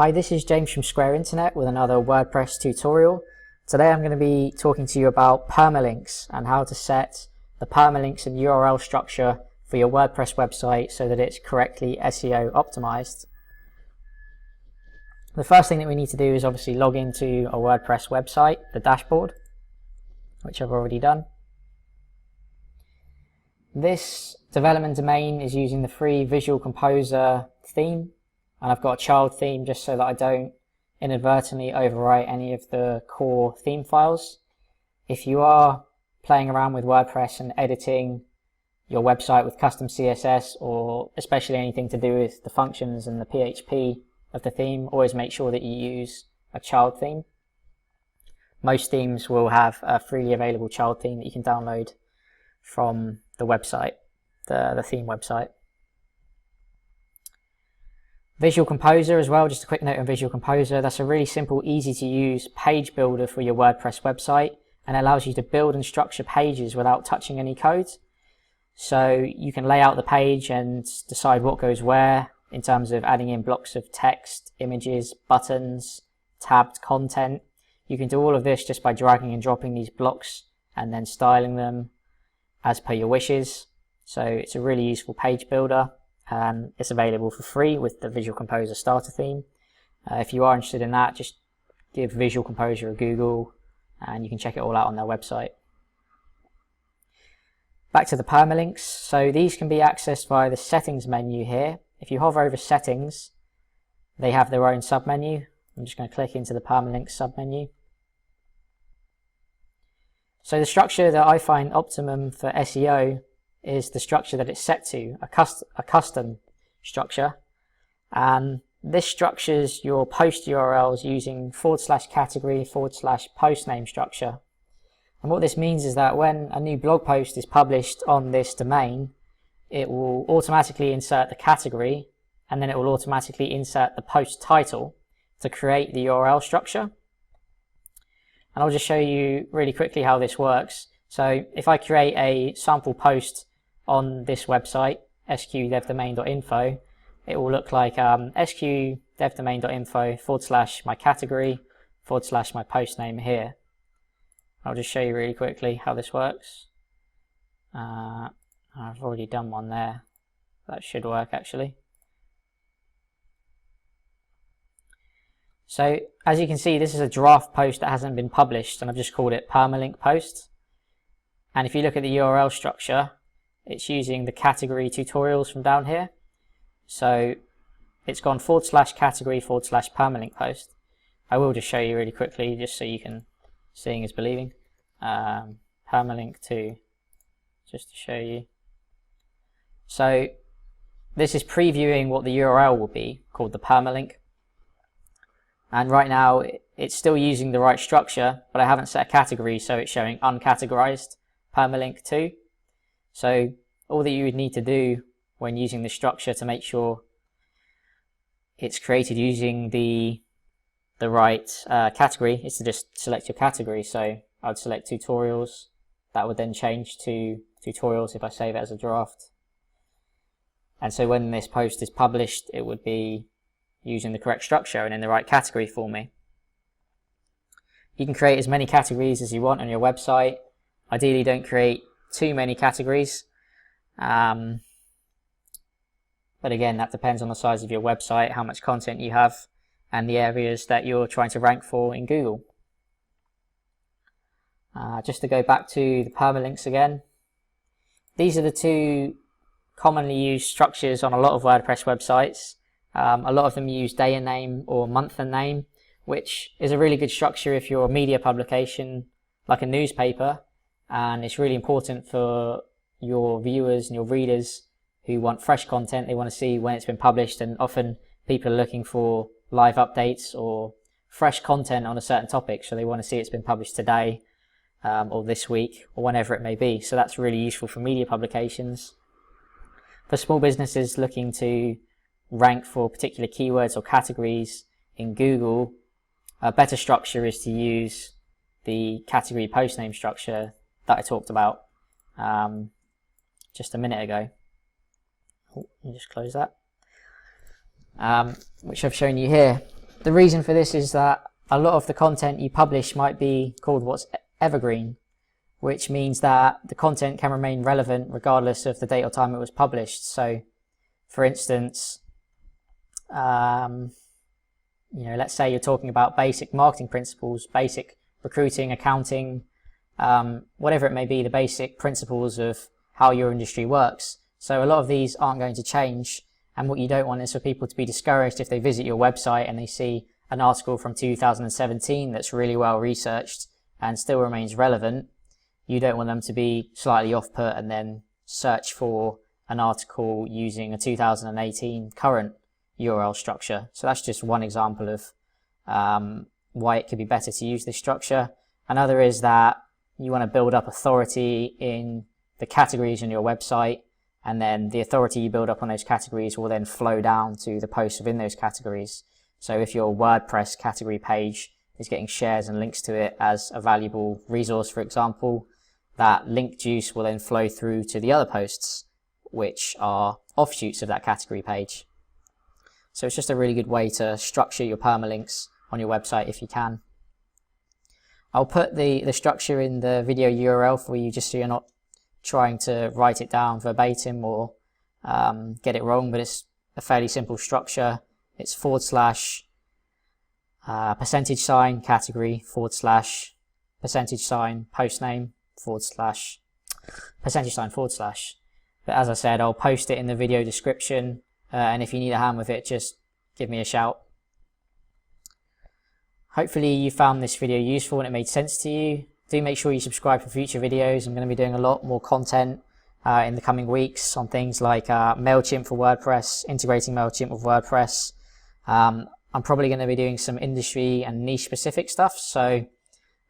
Hi, this is James from Square Internet with another WordPress tutorial. Today I'm going to be talking to you about permalinks and how to set the permalinks and URL structure for your WordPress website so that it's correctly SEO optimized. The first thing that we need to do is obviously log into a WordPress website, the dashboard, which I've already done. This development domain is using the free Visual Composer theme. And I've got a child theme just so that I don't inadvertently overwrite any of the core theme files. If you are playing around with WordPress and editing your website with custom CSS, or especially anything to do with the functions and the PHP of the theme, always make sure that you use a child theme. Most themes will have a freely available child theme that you can download from the website, the theme website. Visual Composer as well, just a quick note on Visual Composer. That's a really simple, easy to use page builder for your WordPress website, and allows you to build and structure pages without touching any code. So you can lay out the page and decide what goes where in terms of adding in blocks of text, images, buttons, tabbed content. You can do all of this just by dragging and dropping these blocks and then styling them as per your wishes. So it's a really useful page builder. It's available for free with the Visual Composer starter theme. If you are interested in that, just give Visual Composer a Google and you can check it all out on their website. Back to the permalinks. So these can be accessed via the settings menu here. If you hover over settings, they have their own submenu. I'm just going to click into the permalinks submenu. So the structure that I find optimum for SEO is the structure that it's set to, a custom structure. And this structures your post URLs using /category /postname structure. And what this means is that when a new blog post is published on this domain, it will automatically insert the category, and then it will automatically insert the post title to create the URL structure. And I'll just show you really quickly how this works. So if I create a sample post on this website, sqdevdomain.info, it will look like sqdevdomain.info / my category / my post name here. I'll just show you really quickly how this works. I've already done one there. That should work actually. So as you can see, this is a draft post that hasn't been published, and I've just called it permalink post. And if you look at the URL structure, it's using the category tutorials from down here. So it's gone /category /permalink post. I will just show you really quickly, just so you can, seeing is believing. Permalink 2, just to show you. So this is previewing what the URL will be, called the permalink. And right now it's still using the right structure, but I haven't set a category, so it's showing uncategorized permalink 2. So all that you would need to do when using the structure to make sure it's created using the right category is to just select your category. So I'd select tutorials. That would then change to tutorials if I save it as a draft. And so when this post is published, it would be using the correct structure and in the right category for me. You can create as many categories as you want on your website. Ideally, don't create too many categories. But again, that depends on the size of your website, how much content you have, and the areas that you're trying to rank for in Google. Just to go back to the permalinks again, these are the two commonly used structures on a lot of WordPress websites. A lot of them use day and name or month and name, which is a really good structure if you're a media publication like a newspaper, and it's really important for your viewers and your readers who want fresh content. They want to see when it's been published, and often people are looking for live updates or fresh content on a certain topic, so they want to see it's been published today or this week or whenever it may be. So that's really useful for media publications. For small businesses looking to rank for particular keywords or categories in Google, a better structure is to use the category postname structure that I talked about just a minute ago. Let me just close that. Which I've shown you here. the reason for this is that a lot of the content you publish might be called what's evergreen, which means that the content can remain relevant regardless of the date or time it was published. So, for instance, let's say you're talking about basic marketing principles, basic recruiting, accounting, whatever it may be, the basic principles of how your industry works. So a lot of these aren't going to change, and what you don't want is for people to be discouraged if they visit your website and they see an article from 2017 that's really well researched and still remains relevant. You don't want them to be slightly off put and then search for an article using a 2018 current URL structure. So that's just one example of why it could be better to use this structure. Another is that you want to build up authority in the categories on your website, and then the authority you build up on those categories will then flow down to the posts within those categories. So if your WordPress category page is getting shares and links to it as a valuable resource, for example, that link juice will then flow through to the other posts, which are offshoots of that category page. So it's just a really good way to structure your permalinks on your website if you can. I'll put the structure in the video URL for you just so you're not trying to write it down verbatim or get it wrong, but it's a fairly simple structure. It's / %sign category / %sign postname / %sign /. But as I said, I'll post it in the video description, and if you need a hand with it, just give me a shout. Hopefully you found this video useful and it made sense to you. Do make sure you subscribe for future videos. I'm going to be doing a lot more content in the coming weeks on things like MailChimp for WordPress, integrating MailChimp with WordPress. I'm probably going to be doing some industry and niche specific stuff. So,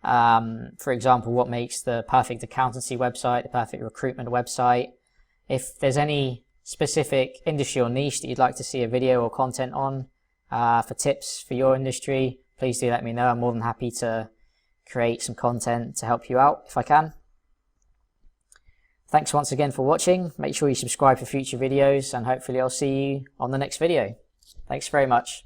for example, what makes the perfect accountancy website, the perfect recruitment website. If there's any specific industry or niche that you'd like to see a video or content on for tips for your industry, please do let me know. I'm more than happy to create some content to help you out if I can. Thanks once again for watching. Make sure you subscribe for future videos, and hopefully I'll see you on the next video. Thanks very much.